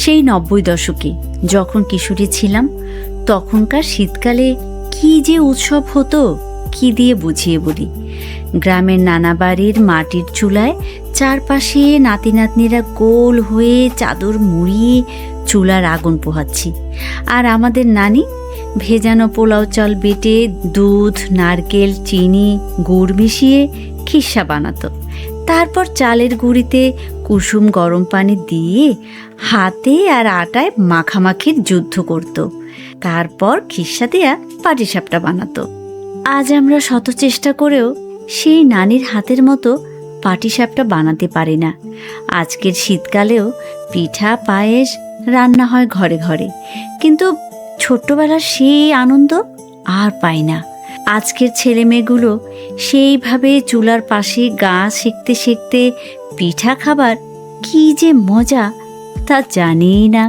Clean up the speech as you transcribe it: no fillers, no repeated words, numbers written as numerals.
সেই ৯০ দশকে যখন কিশোরী ছিলাম, তখনকার শীতকালে কি যে উৎসব হতো, কি দিয়ে বুঝিয়ে বলি। গ্রামের নানা বাড়ির মাটির চুলায় চারপাশে নাতি নাতনিরা গোল হয়ে চাদর মুড়িয়ে চুলার আগুন পোহাচ্ছি, আর আমাদের নানি ভেজানো পোলাও চাল বেটে দুধ, নারকেল, চিনি, গুড় মিশিয়ে খিস্সা বানাতো। তারপর চালের গুঁড়িতে কুসুম গরম পানি দিয়ে হাতে আর আটায় মাখামাখির যুদ্ধ করত। তারপর খিস্সা দেয়া পাটিসাপটা বানাতো। আজ আমরা শত চেষ্টা করেও সেই নানির হাতের মতো পাটিসাপটা বানাতে পারি না। আজকের শীতকালেও পিঠা, পায়েস রান্না হয় ঘরে ঘরে, কিন্তু ছোট্টবেলার সেই আনন্দ আর পাই না। আজকের ছেলেমেয়েগুলো সেইভাবে চুলার পাশে গা সেঁকতে সেঁকতে পিঠা খাবার কি যে মজা তা জানেই না।